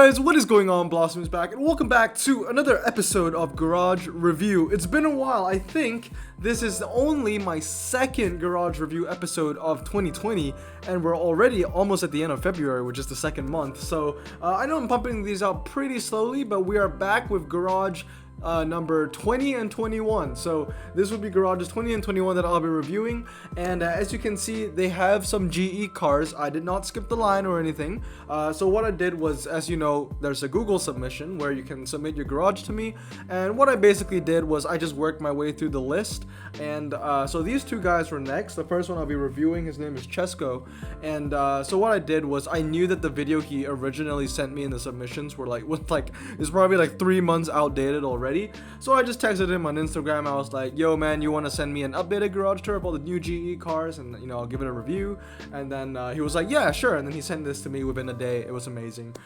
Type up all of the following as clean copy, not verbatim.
guys, what is going on? Blossom is back, and welcome back to another episode of Garage Review. It's been a while. I think this is only my second Garage Review episode of 2020, and we're already almost at the end of February, which is the second month. So I know I'm pumping these out pretty slowly, but we are back with Garage number 20 and 21. So this will be Garages 20 and 21 that I'll be reviewing, and as you can see, they have some GE cars. I did not skip the line or anything. So what I did was, as you know, there's a Google submission where you can submit your garage to me, and what I basically did was I just worked my way through the list, and so these two guys were next. The first one I'll be reviewing, his name is Chesko, and so what I did was I knew that the video he originally sent me in the submissions were it's probably like 3 months outdated already. So I just texted him on Instagram. I was like, yo man, you want to send me an updated garage tour of all the new GE cars, and you know, I'll give it a review. And then he was like, yeah, sure. And then he sent this to me within a day. It was amazing.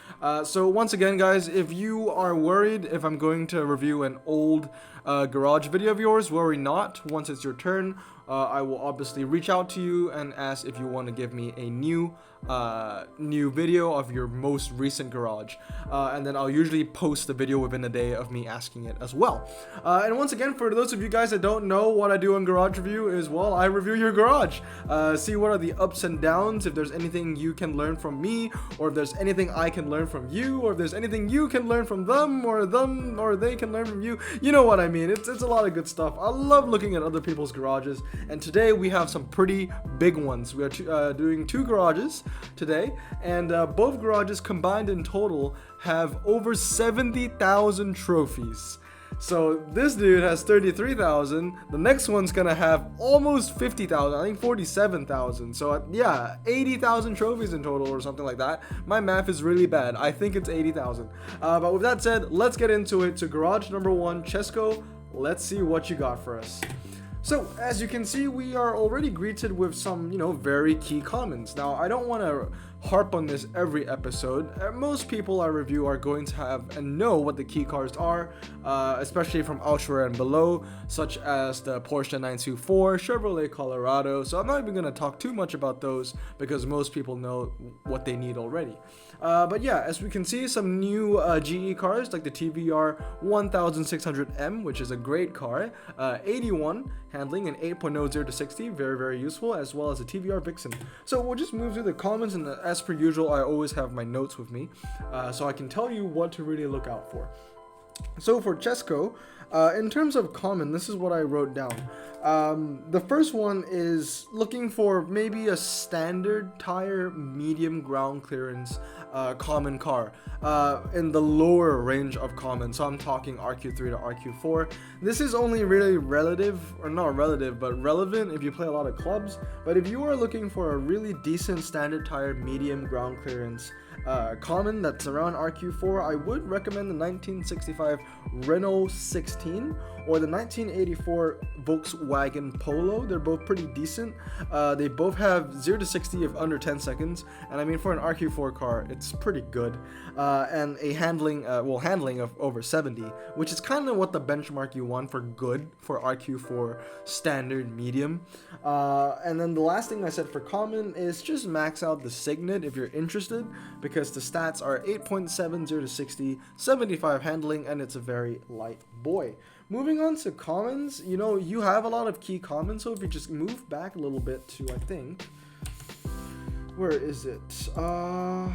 So once again, guys, if you are worried if I'm going to review an old garage video of yours, worry not. Once it's your turn, I will obviously reach out to you and ask if you want to give me a new video of your most recent garage, and then I'll usually post the video within a day of me asking it as well. And once again, for those of you guys that don't know, what I do on Garage Review is, well, I review your garage, see what are the ups and downs, if there's anything you can learn from me, or if there's anything I can learn from you, or if there's anything you can learn from them or they can learn from you. You know what I mean. It's a lot of good stuff. I love looking at other people's garages, and today we have some pretty big ones. We are doing two garages today, and both garages combined in total have over 70,000 trophies. So this dude has 33,000. The next one's gonna have almost 50,000. I think 47,000. So yeah, 80,000 trophies in total or something like that. My math is really bad. I think it's 80,000. But with that said, let's get into it. To garage number one, Chesko. Let's see what you got for us. So, as you can see, we are already greeted with some, very key comments. Now, I don't want to harp on this every episode. Most people I review are going to have and know what the key cars are, especially from Ultra and below, such as the Porsche 924, Chevrolet Colorado. So I'm not even going to talk too much about those because most people know what they need already. But yeah, as we can see, some new GE cars like the TVR 1600M, which is a great car, 81 handling and 8.0 0 to 60, very, very useful, as well as the TVR Vixen. So we'll just move through the comments, and as per usual, I always have my notes with me, so I can tell you what to really look out for. So for Chesko, in terms of common, this is what I wrote down. The first one is looking for maybe a standard tire, medium ground clearance, common car, in the lower range of common. So I'm talking RQ3 to RQ4. This is only really relevant if you play a lot of clubs. But if you are looking for a really decent standard tire, medium ground clearance, common that's around RQ4, I would recommend the 1965 Renault 16 or the 1984 Volkswagen Polo. They're both pretty decent. They both have 0 to 60 of under 10 seconds, and I mean, for an RQ4 car, it's pretty good. And a handling of over 70, which is kind of what the benchmark you want for good for RQ4 standard medium. And then the last thing I said for common is just max out the Signet if you're interested, because the stats are 8.7 0 to 60, 75 handling, and it's a very light boy. Moving on to commons, you have a lot of key commons, so if you just move back a little bit to, I think, where is it? I'm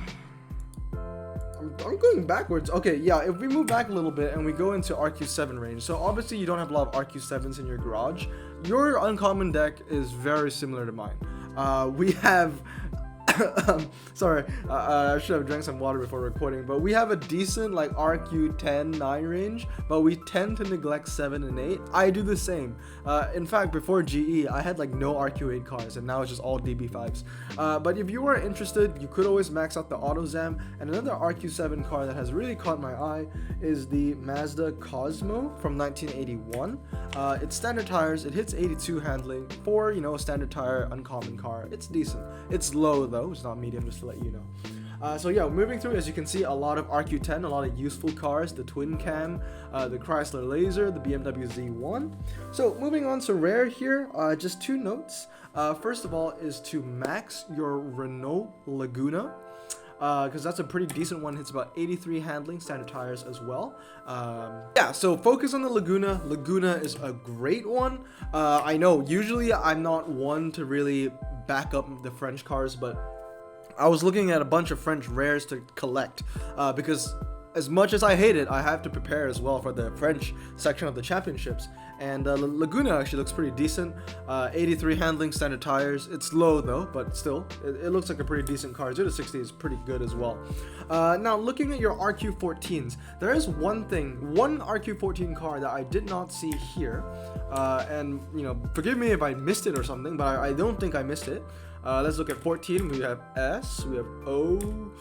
going backwards. Okay, yeah, if we move back a little bit and we go into RQ7 range, so obviously you don't have a lot of RQ7s in your garage. Your uncommon deck is very similar to mine. We have sorry, I should have drank some water before recording, but we have a decent RQ10 9 range, but we tend to neglect 7 and 8. I do the same. In fact, before GE, I had no RQ8 cars, and now it's just all DB5s. But if you are interested, you could always max out the AutoZam. And another RQ7 car that has really caught my eye is the Mazda Cosmo from 1981. It's standard tires. It hits 82 handling for, a standard tire uncommon car. It's decent. It's low though. It's not medium, just to let you know. So yeah, moving through, as you can see, a lot of RQ10, a lot of useful cars, the twin cam, the Chrysler Laser, the BMW Z1. So moving on to rare here, just two notes. First of all is to max your Renault Laguna. because that's a pretty decent one. Hits about 83 handling, standard tires as well. Yeah, so focus on the Laguna. Laguna is a great one. I know usually I'm not one to really back up the French cars, but I was looking at a bunch of French rares to collect because as much as I hate it, I have to prepare as well for the French section of the championships. And Laguna actually looks pretty decent. 83 handling, standard tires. It's low though, but still, it looks like a pretty decent car. 0 to 60 is pretty good as well. Now, looking at your RQ14s, there is one RQ14 car that I did not see here. And, you know, forgive me if I missed it or something, but I don't think I missed it. Let's look at 14. We have S, we have O,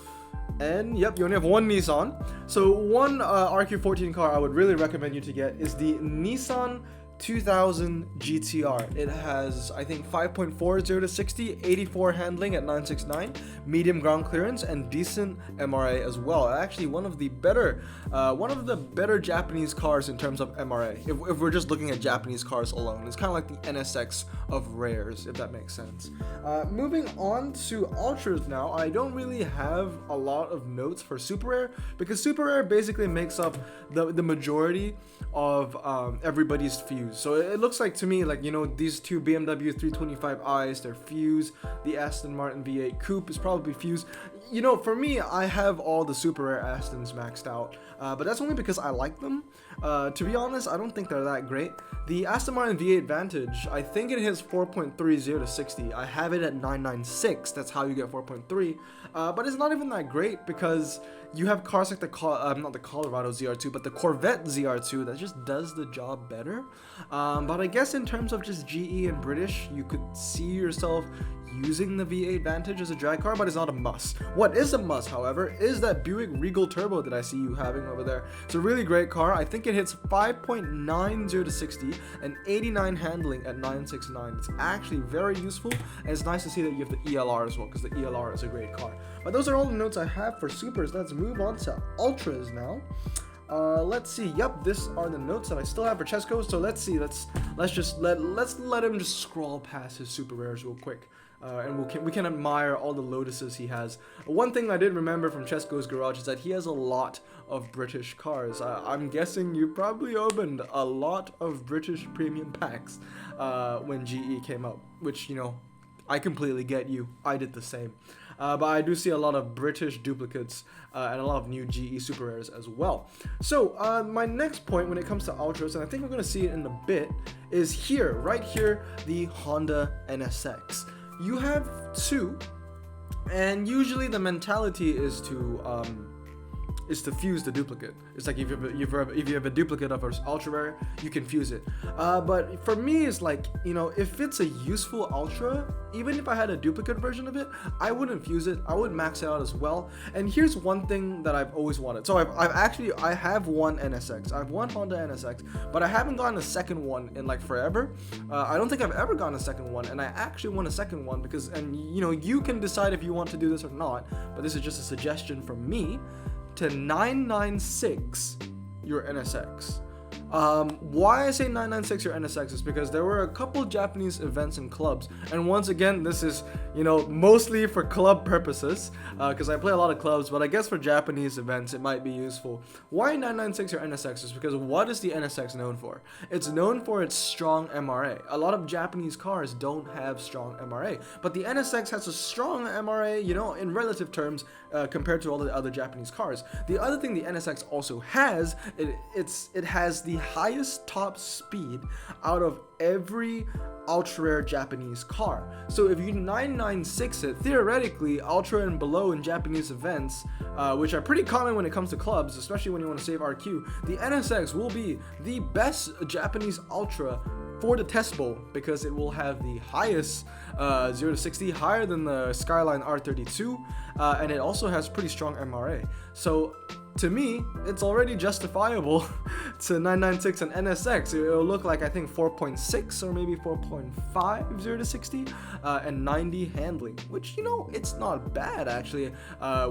and yep, you only have one Nissan. So one RQ14 car I would really recommend you to get is the Nissan 2000 GTR. It has, I think, 5.4 0 to 60, 84 handling at 969, medium ground clearance, and decent MRA as well. Actually, one of the better Japanese cars in terms of MRA. If we're just looking at Japanese cars alone, it's kind of like the NSX of rares, if that makes sense. Moving on to Ultras now, I don't really have a lot of notes for Super Rare because Super Rare basically makes up the majority of everybody's fuse. So it looks like to me like, you know, these two BMW 325i's, they're fuse. The Aston Martin V8 Coupe is probably fuse. You know, for me, I have all the Super Rare Astons maxed out, but that's only because I like them. To be honest, I don't think they're that great. The Aston Martin V8 Vantage, I think it hits 4.30 to 60. I have it at 996. That's how you get 4.3. But it's not even that great because you have cars like not the Colorado ZR2, but the Corvette ZR2 that just does the job better. But I guess in terms of just GE and British, you could see yourself using the V8 Vantage as a drag car, but it's not a must. What is a must, however, is that Buick Regal Turbo that I see you having over there. It's a really great car. I think it hits 5.90 to 60 and 89 handling at 969. It's actually very useful, and it's nice to see that you have the ELR as well, because the ELR is a great car. But those are all the notes I have for Supers. Let's move on to Ultras now. Let's see. Yep, these are the notes that I still have for Chesko. So let's see. Let's let him just scroll past his super rares real quick, and we can admire all the Lotuses he has. One thing I did remember from Chesko's garage is that he has a lot of British cars. I'm guessing you probably opened a lot of British premium packs when GE came out, which, you know, I completely get you. I did the same. But I do see a lot of British duplicates and a lot of new GE Super Rares as well. So my next point when it comes to Ultras, and I think we're going to see it in a bit, is here, right here, the Honda NSX. You have two, and usually the mentality is to fuse the duplicate. It's like if you have a duplicate of an ultra rare, you can fuse it. But for me, it's like, you know, if it's a useful ultra, even if I had a duplicate version of it, I wouldn't fuse it. I would max it out as well. And here's one thing that I've always wanted. So I have one NSX. I have one Honda NSX, but I haven't gotten a second one in like forever. I don't think I've ever gotten a second one, and I actually want a second one because, and you know, you can decide if you want to do this or not, but this is just a suggestion from me, to 996 your NSX. Why I say 996 your NSX is because there were a couple Japanese events and clubs, and once again, this is, you know, mostly for club purposes, because I play a lot of clubs, but I guess for Japanese events it might be useful. Why 996 your NSX is because what is the NSX known for? It's known for its strong MRA. A lot of Japanese cars don't have strong MRA, but the NSX has a strong MRA, you know, in relative terms, compared to all the other Japanese cars. The other thing the NSX also has, it has the highest top speed out of every ultra rare Japanese car. So if you 996 it, theoretically ultra and below in Japanese events, which are pretty common when it comes to clubs, especially when you want to save RQ, the NSX will be the best Japanese ultra for the test bowl because it will have the highest 0 to 60, higher than the Skyline R32, and it also has pretty strong MRA. So to me, it's already justifiable to 996 and NSX. It'll look like, I think, 4.6 or maybe 4.5 0 to 60 and 90 handling, which, you know, it's not bad actually,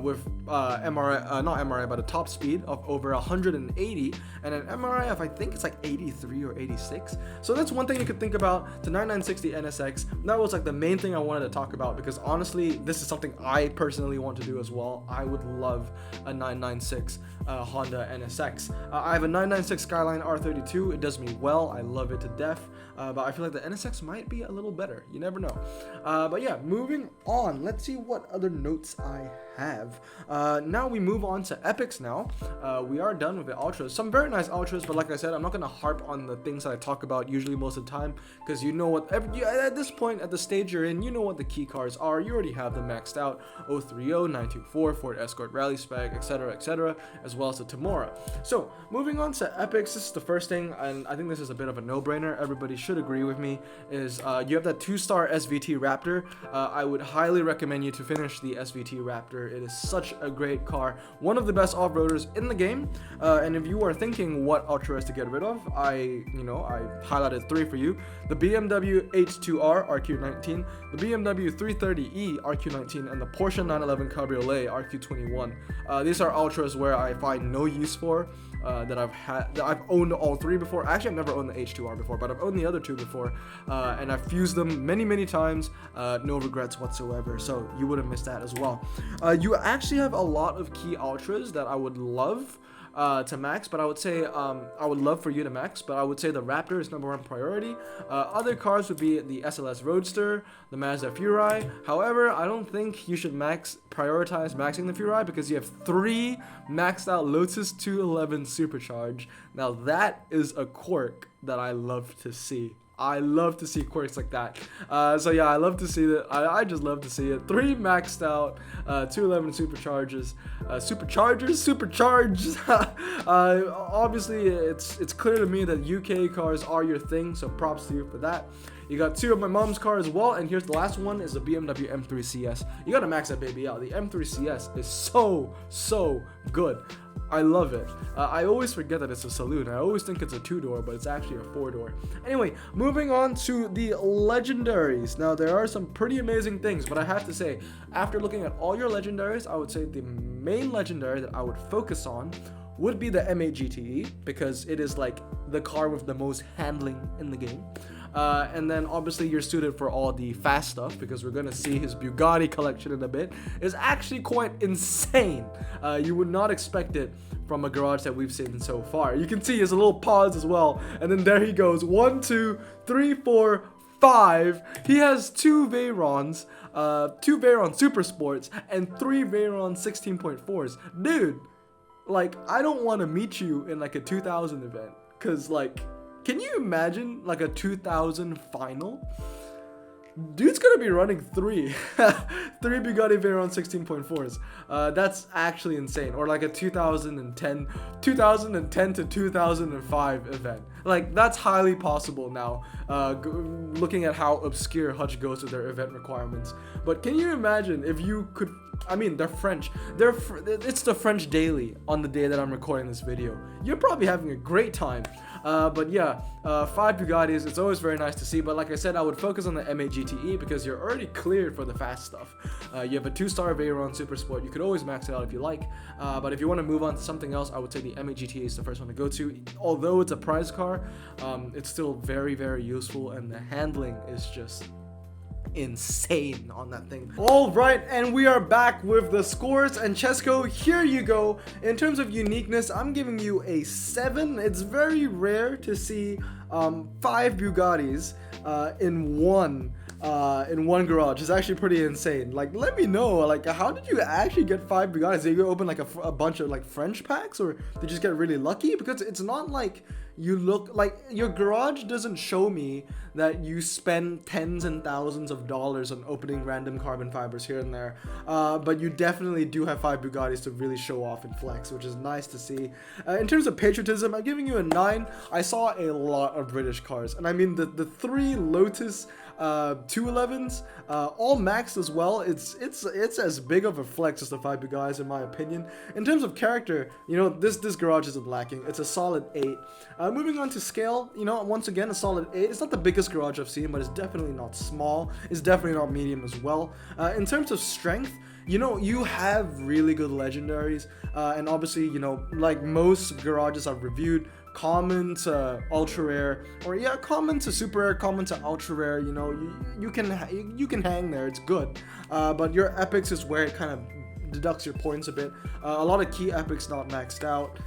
with not MRI, but a top speed of over 180 and an MRI of, I think it's like 83 or 86. So that's one thing you could think about to 996 NSX. That was like the main thing I wanted to talk about, because honestly, this is something I personally want to do as well. I would love a 996 Honda NSX. I have a 996 Skyline R32. It does me well. I love it to death. But I feel like the NSX might be a little better. You never know. But yeah, moving on. Let's see what other notes I have. Now we move on to epics now. We are done with the ultras. Some very nice ultras, but like I said, I'm not going to harp on the things that I talk about usually most of the time, because you know what, at this point, at the stage you're in, you know what the key cars are. You already have them maxed out: 030, 924, Ford Escort Rally Spec, etc., as well as the Tamora. So moving on to epics, this is the first thing, and I think this is a bit of a no-brainer. Everybody should agree with me, is you have that 2-star SVT Raptor. I would highly recommend you to finish the SVT Raptor. It is such a great car, one of the best off-roaders in the game. And if you are thinking what ultras to get rid of, I highlighted 3 for you: the BMW H2R RQ19, the BMW 330e RQ19, and the Porsche 911 Cabriolet RQ21. These are ultras where I find no use for. That I've owned all 3 before. Actually, I've never owned the H2R before, but I've owned the other 2 before, and I've fused them many times. No regrets whatsoever, so you wouldn't miss that as well. You actually have a lot of key ultras that I would love to max, but I would say I would love for you to max, but I would say the Raptor is #1 priority. Other cars would be the SLS Roadster, the Mazda Furai. However, I don't think you should prioritize maxing the Furai, because you have 3 maxed out Lotus 211 Supercharge. Now that is a quirk that I love to see. I love to see quirks like that. So yeah, I love to see that. I just love to see it. 3 maxed out 211 superchargers. Obviously, it's clear to me that UK cars are your thing, so props to you for that. You got 2 of my mom's cars as well, and here's the last one, is the BMW M3 CS. You gotta max that baby out. The M3 CS is so good. I love it. I always forget that it's a saloon. I always think it's a 2-door, but it's actually a 4-door. Anyway, moving on to the legendaries. Now, there are some pretty amazing things, but I have to say, after looking at all your legendaries, I would say the main legendary that I would focus on would be the M8 GTE, because it is like the car with the most handling in the game. And then obviously you're suited for all the fast stuff, because we're gonna see his Bugatti collection in a bit. Is actually quite insane. You would not expect it from a garage that we've seen so far. You can see his little pause as well, and then there he goes. 1, 2, 3, 4, 5. He has 2 Veyrons, 2 Veyron Super Sports, and 3 Veyron 16.4s. Dude, like, I don't want to meet you in like a 2000 event, because like, can you imagine like a 2000 final? Dude's gonna be running 3 Bugatti Veyron 16.4s. That's actually insane. Or like a 2010 to 2005 event. Like, that's highly possible now, looking at how obscure Hutch goes with their event requirements. But can you imagine if you could? I mean, they're French. It's the French daily on the day that I'm recording this video. You're probably having a great time. But yeah, 5 Bugattis, it's always very nice to see. But like I said, I would focus on the M8 GTE, because you're already cleared for the fast stuff. You have a 2-star Veyron Super Sport. You could always max it out if you like. But if you want to move on to something else, I would say the M8 GTE is the first one to go to. Although it's a prize car, it's still very useful, and the handling is just insane on that thing. All right, and we are back with the scores, and Chesko, here you go. In terms of uniqueness, I'm giving you a 7. It's very rare to see 5 Bugattis in one garage. It's actually pretty insane. Like, let me know, like, how did you actually get 5 Bugattis? Did you open like a bunch of like French packs, or did you just get really lucky? Because it's not like you look like your garage doesn't show me that you spend tens and thousands of dollars on opening random carbon fibers here and there, but you definitely do have 5 Bugattis to really show off and flex, which is nice to see. In terms of patriotism, I'm giving you a 9. I saw a lot of British cars, and I mean the 3 Lotus 211s, all maxed as well. It's as big of a flex as the 5 Bugattis in my opinion. In terms of character, you know, this garage isn't lacking. It's a solid 8. Moving on to scale, you know, once again a solid 8. It's not the biggest garage I've seen, but it's definitely not small. It's definitely not medium as well. In terms of strength, you know, you have really good legendaries, and obviously, you know, like most garages I've reviewed, common to ultra rare, or yeah, common to super rare, common to ultra rare, you know, you can hang there. It's good, but your epics is where it kind of deducts your points a bit. A lot of key epics not maxed out,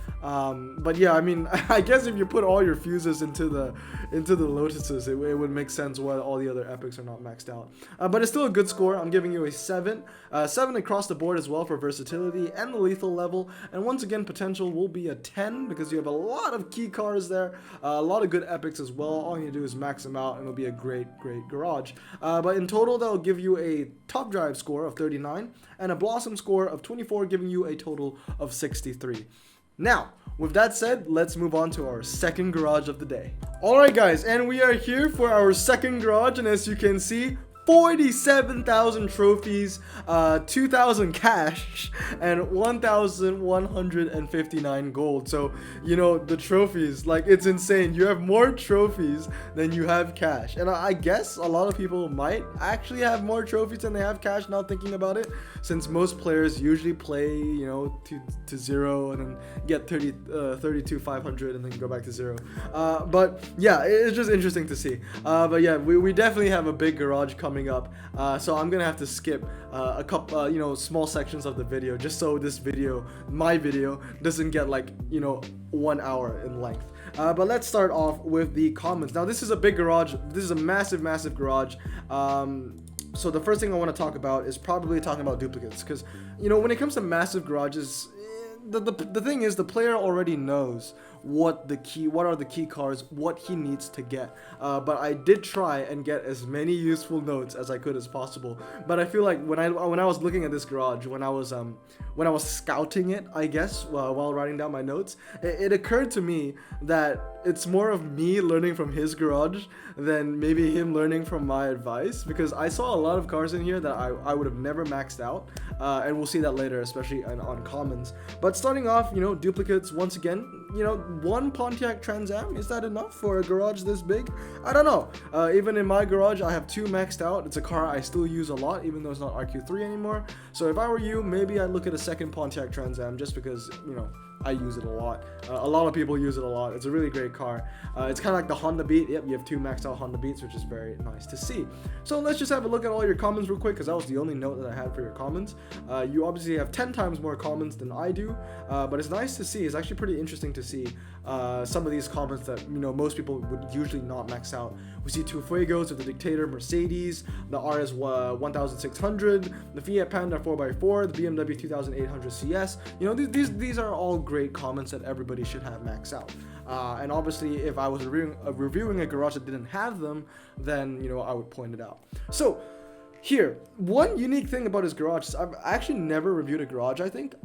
but yeah, I mean, I guess if you put all your fuses into the Lotuses, it would make sense why all the other epics are not maxed out. But it's still a good score. I'm giving you a 7. 7 across the board as well for versatility and the lethal level, and once again potential will be a 10 because you have a lot of key cars there, a lot of good epics as well. All you do is max them out and it'll be a great garage. But in total that'll give you a top drive score of 39 and a blossom score of 24, giving you a total of 63. Now, with that said, let's move on to our second garage of the day. Alright guys, and we are here for our second garage, and as you can see, 47,000 trophies, 2,000 cash, and 1,159 gold. So, you know, the trophies, like, it's insane. You have more trophies than you have cash. And I guess a lot of people might actually have more trophies than they have cash, now thinking about it, since most players usually play, you know, to 0 and then get 32,500 and then go back to 0. But yeah, it's just interesting to see. But yeah, we definitely have a big garage coming up, so I'm gonna have to skip a couple you know, small sections of the video just so this video, my video, doesn't get like, you know, 1 hour in length. But let's start off with the comments. Now this is a big garage. This is a massive garage. So the first thing I want to talk about is probably talking about duplicates, because, you know, when it comes to massive garages, the thing is, the player already knows what are the key cars, what he needs to get. But I did try and get as many useful notes as I could as possible. But I feel like when I was looking at this garage, when I was scouting it, I guess, while writing down my notes, it occurred to me that it's more of me learning from his garage than maybe him learning from my advice, because I saw a lot of cars in here that I would have never maxed out, and we'll see that later, especially on commons. But starting off, you know, duplicates, once again, you know, one Pontiac Trans Am, is that enough for a garage this big? I don't know. Even in my garage, I have 2 maxed out. It's a car I still use a lot, even though it's not RQ3 anymore. So if I were you, maybe I'd look at a second Pontiac Trans Am, just because, you know, I use it a lot. A lot of people use it a lot. It's a really great car. It's kind of like the Honda Beat. Yep, you have 2 maxed out Honda Beats, which is very nice to see. So let's just have a look at all your comments real quick, because that was the only note that I had for your comments. You obviously have 10 times more comments than I do, but it's nice to see. It's actually pretty interesting to see some of these comments that, you know, most people would usually not max out. We see two Fuegos with the Dictator Mercedes, the RS 1600, the Fiat Panda 4x4, the BMW 2800 CS. You know, these are all great comments that everybody should have max out. And obviously, if I was reviewing a garage that didn't have them, then, you know, I would point it out. So here, one unique thing about his garage is I've actually never reviewed a garage, I think.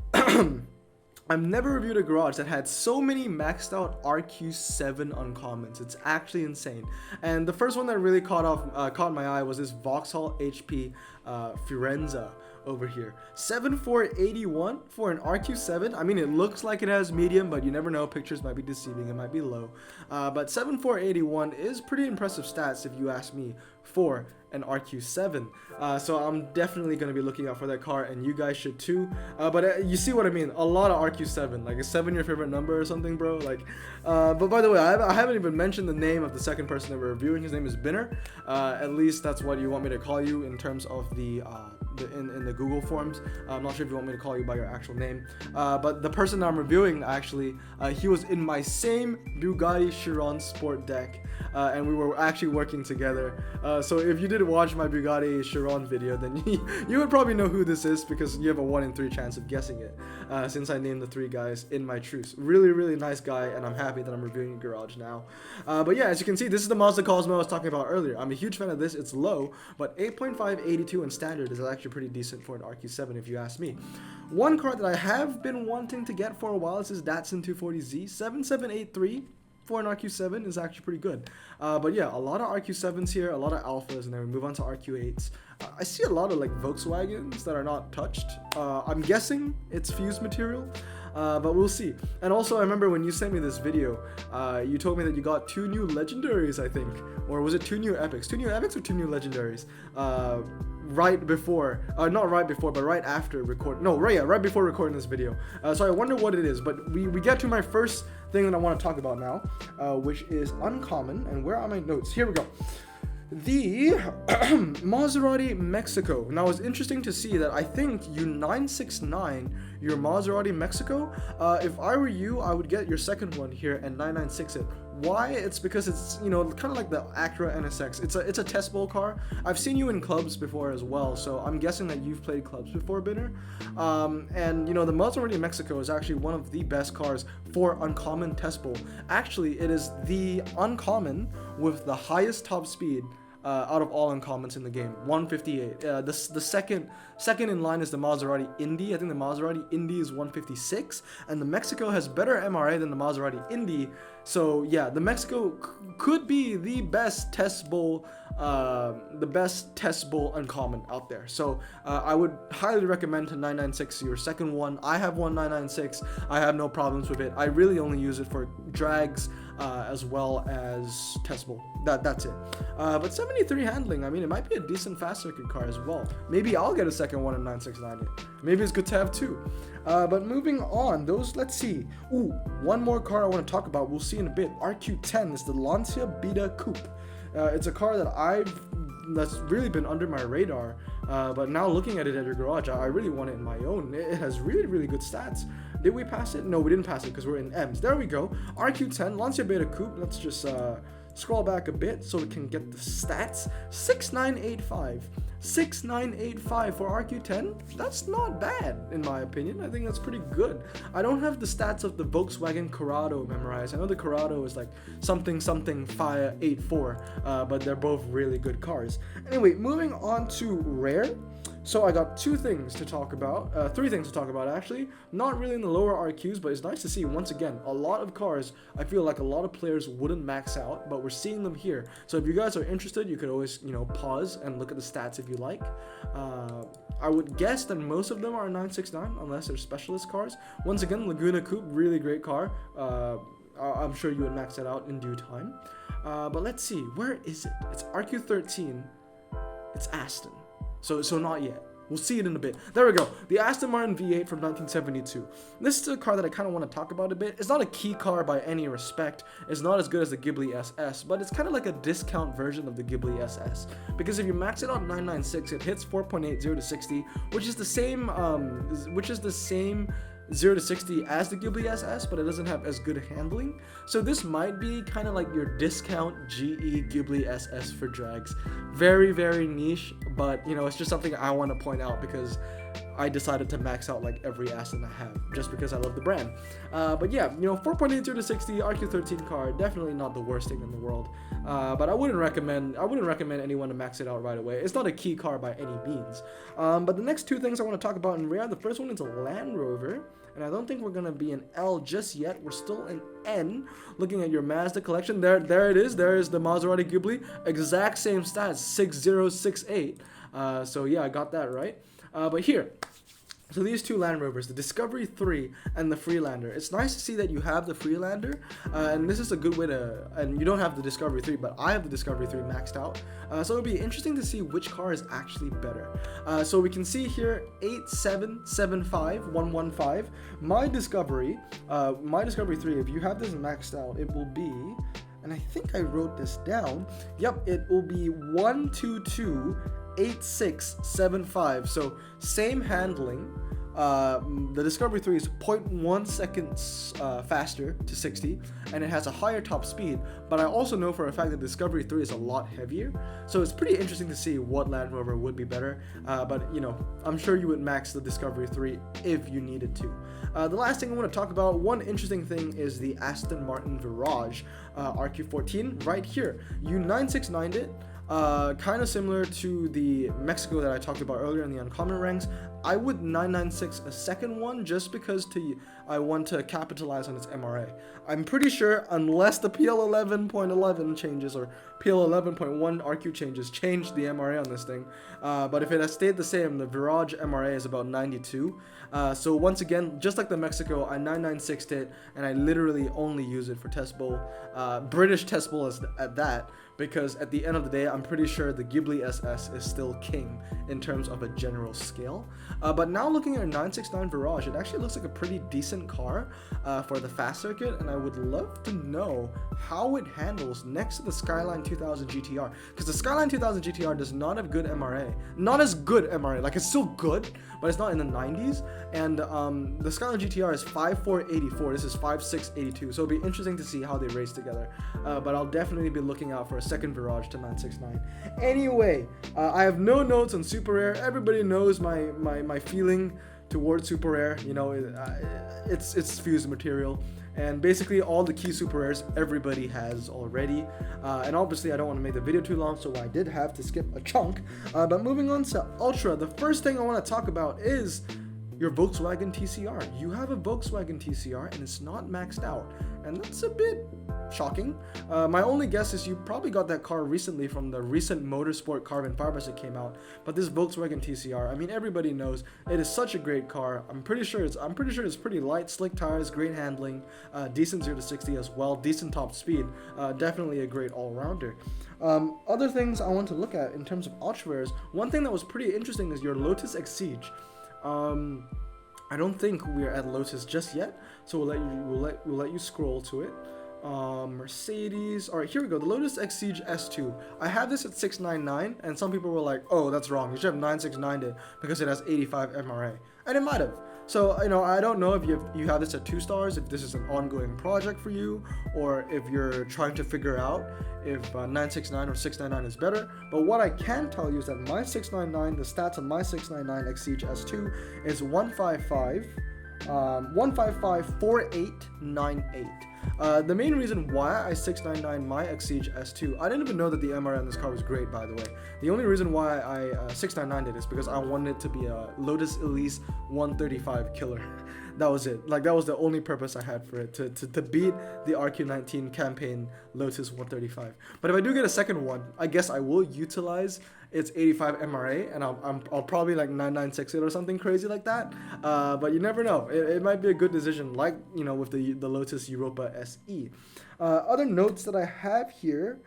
I've never reviewed a garage that had so many maxed out RQ7 uncommons. It's actually insane. And the first one that really caught my eye was this Vauxhall HP Firenze over here. 7481 for an RQ7. I mean, it looks like it has medium, but you never know. Pictures might be deceiving. It might be low. But 7481 is pretty impressive stats, if you ask me, for an RQ7. So I'm definitely going to be looking out for that car, and you guys should too. But you see what I mean? A lot of RQ7. Like, is 7 your favorite number or something, bro? Like, but by the way, I haven't even mentioned the name of the second person that we're reviewing. His name is Binner. At least that's what you want me to call you in terms of in the Google forms. I'm not sure if you want me to call you by your actual name. But the person I'm reviewing, actually, he was in my same Bugatti Chiron Sport deck, and we were actually working together. So if you did watch my Bugatti Chiron video, then you would probably know who this is, because you have a 1 in 3 chance of guessing it, since I named the 3 guys in my truce. Really nice guy, and I'm happy that I'm reviewing a garage now. But yeah, as you can see, this is the Mazda Cosmo I was talking about earlier. I'm a huge fan of this. It's low, but 8.5 82 in standard is actually pretty decent for an RQ7, if you ask me. One car that I have been wanting to get for a while is this Datsun 240Z 7783. for an RQ7 is actually pretty good. But yeah, a lot of RQ7s here, a lot of alphas, and then we move on to RQ8s. I see a lot of like Volkswagens that are not touched. I'm guessing it's fused material, but we'll see. And also, I remember when you sent me this video, you told me that you got 2 new legendaries, I think, or was it 2 new epics? 2 new epics or 2 new legendaries? Right before, not right before, but right after record. No, right before recording this video. So I wonder what it is. But we get to my first thing that I want to talk about now, which is uncommon. And where are my notes? Here we go. The Maserati Mexico. Now it's interesting to see that I think you 969 your Maserati Mexico. If I were you, I would get your second one here and 996 it. Why? It's because it's, you know, kind of like the Acura NSX. It's a test bowl car. I've seen you in clubs before as well, so I'm guessing that you've played clubs before, Binner. And you know, the Maserati Mexico is actually one of the best cars for uncommon test bowl. Actually, it is the uncommon with the highest top speed out of all uncommons in the game, 158. The second in line is the Maserati Indy. I think the Maserati Indy is 156, and the Mexico has better MRA than the Maserati Indy. So yeah, the Mexico could be the best test bowl uncommon out there. So I would highly recommend to 996 your second one. I have one 996. I have no problems with it. I really only use it for drags as well as test bowl. That's it. But 73 handling, I mean, it might be a decent fast circuit car as well. Maybe I'll get a second one in 969 it. Maybe it's good to have two. But moving on, let's see. Ooh, one more car I want to talk about. We'll see in a bit. RQ10 is the Lancia Beta Coupe. It's a car that's really been under my radar, but now looking at it at your garage, I really want it in my own. It has really, really good stats. Did we pass it? No, we didn't pass it because we're in M's. There we go. RQ10, Lancia Beta Coupe. Let's just scroll back a bit so we can get the stats. 6985. 6985 for RQ10. That's not bad in my opinion. I think that's pretty good. I don't have the stats of the Volkswagen Carrera memorized. I know the Carrera is like something 584, but they're both really good cars. Anyway, moving on to rare. So I got three things to talk about actually. Not really in the lower RQs, but it's nice to see once again a lot of cars I feel like a lot of players wouldn't max out, but we're seeing them here. So if you guys are interested, you could always, you know, pause and look at the stats if you like. I would guess that most of them are 969 unless they're specialist cars. Once again, Laguna Coupe, really great car. I'm sure you would max it out in due time. But let's see, where is it? It's RQ13. It's Aston. So not yet. We'll see it in a bit. There we go. The Aston Martin V8 from 1972. This is a car that I kind of want to talk about a bit. It's not a key car by any respect. It's not as good as the Ghibli SS, but it's kind of like a discount version of the Ghibli SS. Because if you max it out 996, it hits 4.8 0 to 60, which is the same 0 to 60 as the Ghibli SS, but it doesn't have as good handling. So this might be kind of like your discount GE Ghibli SS for drags. Very, very niche, but you know, it's just something I want to point out because I decided to max out like every Aston I have just because I love the brand. But yeah, you know, 4.8 0 to 60 RQ13 car, definitely not the worst thing in the world. But I wouldn't recommend anyone to max it out right away. It's not a key car by any means. But the next two things I want to talk about in rare, the first one is a Land Rover. And I don't think we're gonna be an L just yet. We're still an N. Looking at your Mazda collection, there it is. There is the Maserati Ghibli, exact same stats, 6068. So yeah, I got that right. But here. So these two Land Rovers, the Discovery 3 and the Freelander. It's nice to see that you have the Freelander, and this is a good way to, and you don't have the Discovery 3, but I have the Discovery 3 maxed out. So it'll be interesting to see which car is actually better. So we can see here 8775115. My Discovery 3, if you have this maxed out, it will be, and I think I wrote this down. Yep, it will be 1228675. So same handling. The Discovery 3 is 0.1 seconds faster to 60, and it has a higher top speed, but I also know for a fact that Discovery 3 is a lot heavier, so it's pretty interesting to see what Land Rover would be better, but you know, I'm sure you would max the Discovery 3 if you needed to. The last thing I want to talk about, one interesting thing is the Aston Martin Virage RQ14 right here. You 969'd it. Kind of similar to the Mexico that I talked about earlier in the uncommon ranks. I would 996 a second one just because I want to capitalize on its MRA. I'm pretty sure unless the PL11.11 changes or PL11.1 RQ change the MRA on this thing, but if it has stayed the same, the Virage MRA is about 92. So once again, just like the Mexico, I 996'd it, and I literally only use it for test bowl, British test bowl at that, because at the end of the day, I'm pretty sure the Ghibli SS is still king in terms of a general scale. But now looking at a 969 Virage, it actually looks like a pretty decent car for the fast circuit, and I would love to know how it handles next to the Skyline 2000 GTR, because the Skyline 2000 GTR does not have good MRA. Not as good MRA, like it's still good, but it's not in the 90s, and the Skyline GTR is 5.484, this is 5.682, so it'll be interesting to see how they race together, but I'll definitely be looking out for a second Virage to 969. Anyway, I have no notes on Super Rare. Everybody knows my feeling towards Super Rare. You know, it's fused material, and basically all the key Super Rares everybody has already, and obviously I don't want to make the video too long, so I did have to skip a chunk, but moving on to Ultra, the first thing I want to talk about is your Volkswagen Tcr. You have a Volkswagen Tcr and it's not maxed out, and that's a bit shocking. My only guess is you probably got that car recently from the recent Motorsport carbon fibers that came out, but this Volkswagen Tcr, I mean, everybody knows it is such a great car. I'm pretty sure it's pretty light, slick tires, great handling, decent 0 to 60 as well, decent top speed, definitely a great all-rounder. Other things I want to look at in terms of ultra rares, one thing that was pretty interesting is your Lotus Exige. I don't think we're at Lotus just yet, so we'll let you scroll to it. Mercedes. All right, here we go. The Lotus Exige S2. I have this at 699, and some people were like, "Oh, that's wrong. You should have 969 it because it has 85 MRA," and it might have. So, you know, I don't know if you have this at 2 stars, if this is an ongoing project for you, or if you're trying to figure out if 969 or 699 is better. But what I can tell you is that my 699, the stats on my 699 Exige S2 is 155.4898. The main reason why I 699 my Exige S2, I didn't even know that the MRA on this car was great, by the way. The only reason why I 699 it is because I wanted it to be a Lotus Elise 135 killer. That was it. Like, that was the only purpose I had for it, to beat the RQ19 campaign Lotus 135. But if I do get a second one, I guess I will utilize its 85 MRA, and I'll probably like 996 it or something crazy like that. But you never know. It might be a good decision, like, you know, with the Lotus Europa SE. Other notes that I have here.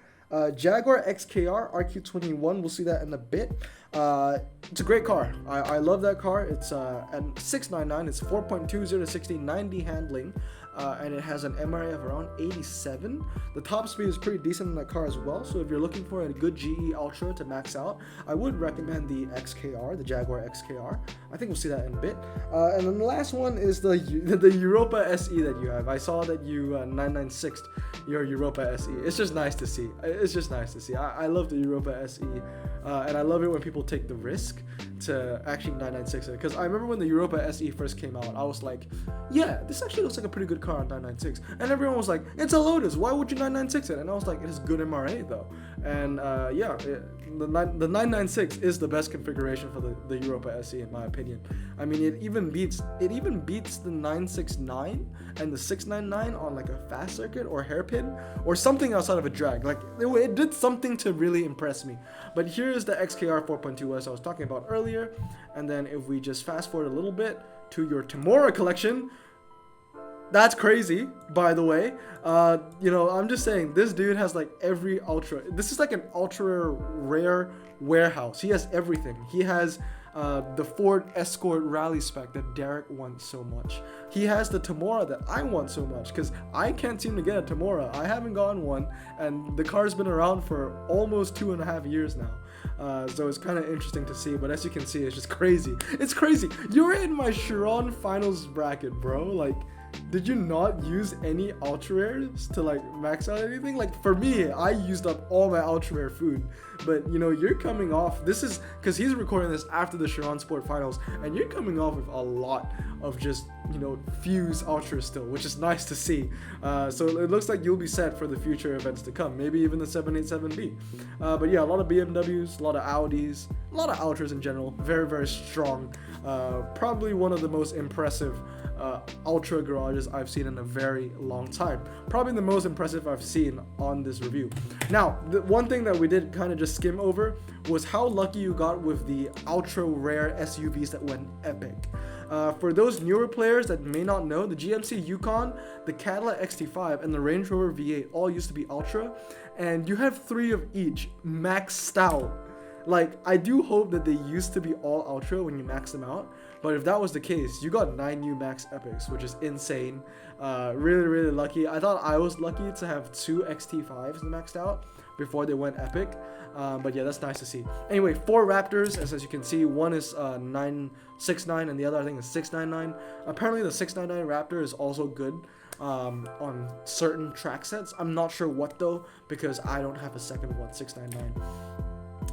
Jaguar XKR RQ21, we'll see that in a bit. It's a great car. I love that car. It's at 699. It's 4.20 to 60, 90 handling, and it has an MRA of around 87. The top speed is pretty decent in that car as well. So if you're looking for a good GE Ultra to max out, I would recommend the XKR, the Jaguar XKR. I think we'll see that in a bit. And then the last one is the Europa SE that you have. I saw that you 996'd your Europa SE. It's just nice to see. It's just nice to see. I love the Europa SE, and I love it when people take the risk to actually 996 it. Because I remember when the Europa SE first came out, I was like, yeah, this actually looks like a pretty good car on 996. And everyone was like, it's a Lotus, why would you 996 it? And I was like, it has good MRA though. And yeah, the 996 is the best configuration for the Europa SE in my opinion. I mean, it even beats the 969 and the 699 on like a fast circuit or hairpin or something outside of a drag. Like, it did something to really impress me. But here's the XKR 4.2 as I was talking about earlier. And then if we just fast forward a little bit to your Temora collection, that's crazy, by the way. You know, I'm just saying, this dude has like every ultra. This is like an ultra rare warehouse. He has everything. He has the Ford Escort Rally Spec that Derek wants so much. He has the Temora that I want so much, because I can't seem to get a Temora. I haven't gotten one, and the car's been around for almost 2.5 years now. So it's kind of interesting to see, but as you can see, it's just crazy. It's crazy. You're in my Chiron finals bracket, bro. Like, did you not use any ultra rares to like max out anything? Like, for me, I used up all my ultra rare food, but you know, you're coming off, this is because he's recording this after the Chiron Sport finals, and you're coming off with a lot of just fuse Ultra still, which is nice to see. So it looks like you'll be set for the future events to come, maybe even the 787B. But yeah, a lot of BMWs, a lot of Audis, a lot of Ultras in general, very, very strong. Probably one of the most impressive Ultra garages I've seen in a very long time. Probably the most impressive I've seen on this review. Now, the one thing that we did kind of just skim over was how lucky you got with the ultra rare SUVs that went epic. For those newer players that may not know, the GMC Yukon, the Cadillac XT5, and the Range Rover V8 all used to be Ultra, and you have 3 of each maxed out. Like, I do hope that they used to be all Ultra when you max them out, but if that was the case, you got 9 new max epics, which is insane. Really, really lucky. I thought I was lucky to have 2 XT5s maxed out before they went epic, but yeah, that's nice to see. Anyway, 4 Raptors, as you can see, one is 969 and the other I think is 699. Apparently the 699 Raptor is also good on certain track sets. I'm not sure what though, because I don't have a second one, 699.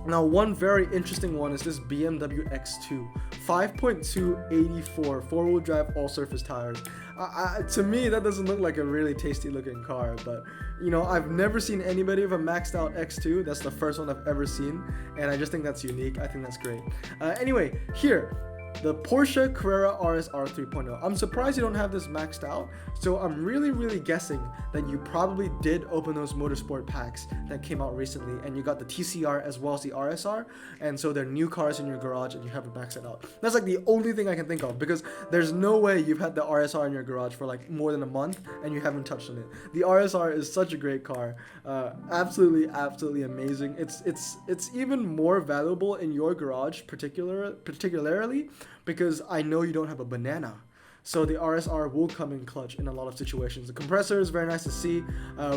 Now, one very interesting one is this BMW X2 5.2 84 4-wheel drive all-surface tires. To me, that doesn't look like a really tasty looking car, but I've never seen anybody with a maxed out X2. That's the first one I've ever seen, and I just think that's unique. I think that's great. Anyway, here, the Porsche Carrera Rsr 3.0. I'm surprised you don't have this maxed out, so I'm really guessing that you probably did open those motorsport packs that came out recently, and you got the TCR as well as the RSR, and so they're new cars in your garage and you haven't maxed it out. That's like the only thing I can think of, because there's no way you've had the RSR in your garage for like more than a month and you haven't touched on it. The RSR is such a great car, absolutely amazing. It's even more valuable in your garage, particularly because I know you don't have a banana. So the RSR will come in clutch in a lot of situations. The compressor is very nice to see.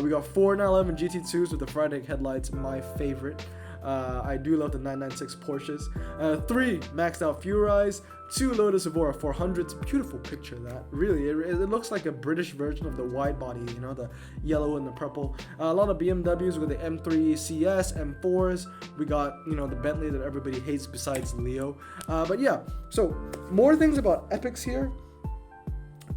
We got 4 911 GT2s with the Friday headlights, my favorite. I do love the 996 Porsches. 3 maxed out fuel rise, 2 Lotus Evora 400s. Beautiful picture, that. Really, it looks like a British version of the wide body, the yellow and the purple. A lot of BMWs with the M3 Cs, M4s. We got, the Bentley that everybody hates besides Leo. But yeah, so more things about epics here.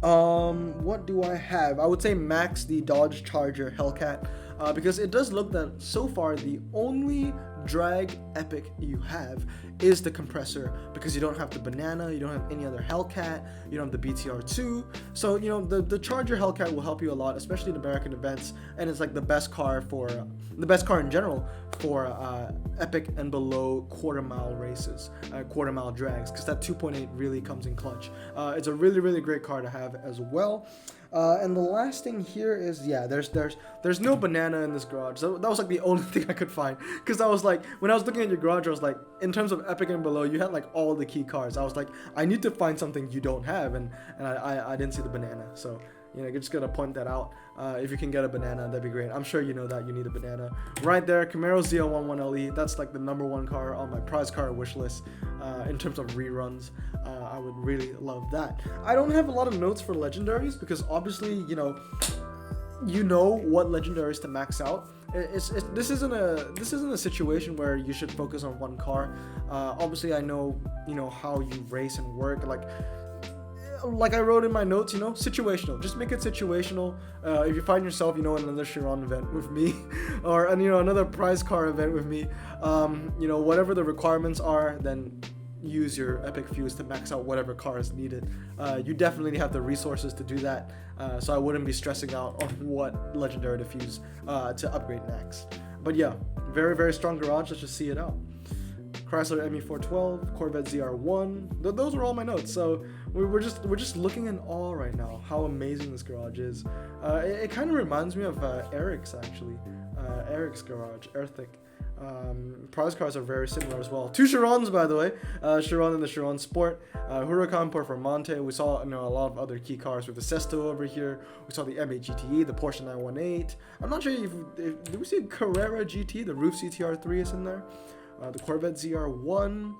What do I have? I would say max the Dodge Charger Hellcat, because it does look that so far the only drag epic you have is the compressor, because you don't have the banana, you don't have any other Hellcat, you don't have the BTR2. So the Charger Hellcat will help you a lot, especially in American events, and it's like the best car in general for epic and below quarter-mile races, quarter-mile drags, because that 2.8 really comes in clutch. It's a really great car to have as well. And the last thing here is, yeah, there's no banana in this garage. So that was like the only thing I could find, because I was like, when I was looking at your garage, I was like, in terms of epic and below, you had like all the key cars. I was like, I need to find something you don't have, and I didn't see the banana. So you're just gonna point that out. If you can get a banana, that'd be great. I'm sure you know that you need a banana. Right there, Camaro ZL11LE. That's like the #1 car on my prize car wish list in terms of reruns. I would really love that. I don't have a lot of notes for legendaries, because obviously you know what legendaries to max out. This isn't a situation where you should focus on one car. Obviously, I know how you race and work. Like I wrote in my notes, situational. Just make it situational. If you find yourself, in another Chiron event with me, or another prize car event with me, whatever the requirements are, then use your epic fuse to max out whatever car is needed. You definitely have the resources to do that, so I wouldn't be stressing out on what legendary to fuse to upgrade next. But yeah, very strong garage. Let's just see it out. Chrysler ME412, Corvette ZR1. Those are all my notes. So we're just looking in awe right now how amazing this garage is. It kind of reminds me of Eric's actually. Eric's garage, Erthic. Prize cars are very similar as well. 2 Chirons, by the way. Chiron and the Chiron Sport. Huracan Performante. We saw a lot of other key cars with the Sesto over here. We saw the M8 GTE, the Porsche 918. I'm not sure if did we see Carrera GT? The Roof CTR3 is in there. The Corvette ZR1.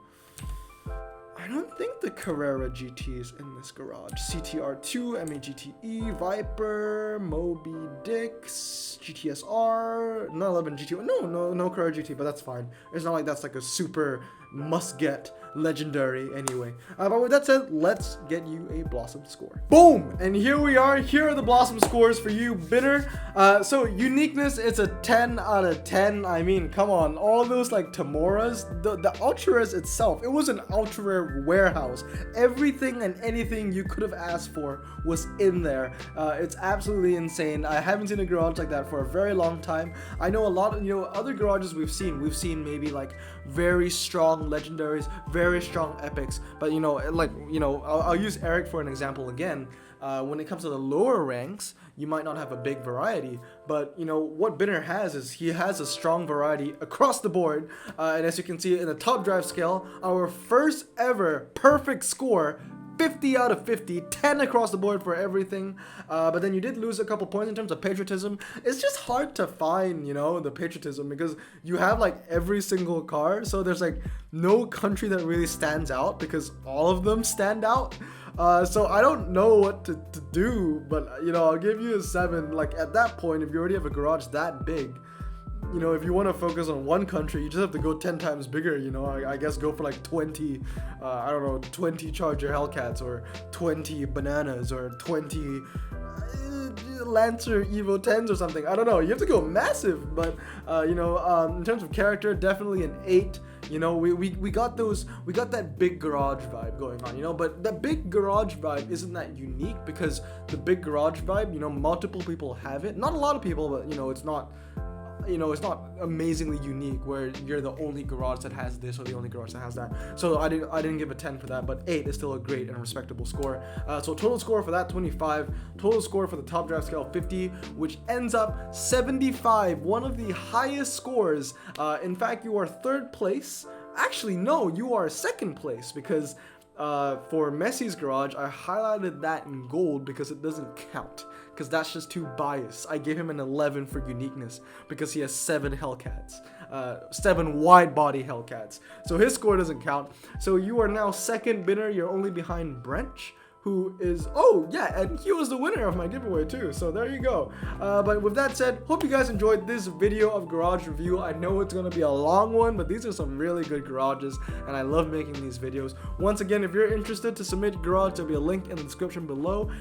I don't think the Carrera GT is in this garage. CTR2, MAGTE, Viper, Moby Dix, GTSR, 911 GT. No Carrera GT, but that's fine. It's not like that's like a super must-get legendary anyway. But with that said, let's get you a Blossom score. Boom! And here we are. Here are the Blossom scores for you, Binner. So uniqueness, it's a 10 out of 10. I mean, come on. All those like Tamoras, the ultra rares itself, it was an ultra rare warehouse. Everything and anything you could have asked for was in there. It's absolutely insane. I haven't seen a garage like that for a very long time. I know a lot of, other garages we've seen maybe like very strong legendaries, very strong epics, but I'll use Eric for an example again. When it comes to the lower ranks, you might not have a big variety, but what Binner has is he has a strong variety across the board, and as you can see in the top drive scale, our first ever perfect score, 50 out of 50, 10 across the board for everything. But then you did lose a couple points in terms of patriotism. It's just hard to find, the patriotism, because you have like every single car, so there's like no country that really stands out because all of them stand out. So I don't know what to do, but I'll give you a 7. Like at that point, if you already have a garage that big, if you want to focus on one country, you just have to go 10 times bigger, I guess go for like 20, 20 Charger Hellcats, or 20 Bananas, or 20 Lancer Evo 10s or something. I don't know, you have to go massive, but in terms of character, definitely an 8. We got that big garage vibe going on, but that big garage vibe isn't that unique, because the big garage vibe, multiple people have it. Not a lot of people, but it's not amazingly unique where you're the only garage that has this or the only garage that has that. So I didn't give a 10 for that, but 8 is still a great and respectable score. So total score for that 25, total score for the top drive scale 50, which ends up 75, one of the highest scores. In fact, you are 3rd place. Actually, no, you are 2nd place, because for Messi's garage, I highlighted that in gold because it doesn't count, because that's just too biased. I gave him an 11 for uniqueness because he has 7 Hellcats, 7 wide body Hellcats, so his score doesn't count. So you are now 2nd, Binner. You're only behind Brench, who is, and he was the winner of my giveaway too, so there you go. But with that said, hope you guys enjoyed this video of garage review. I know it's gonna be a long one, but these are some really good garages, and I love making these videos. Once again, if you're interested to submit your garage, there'll be a link in the description below.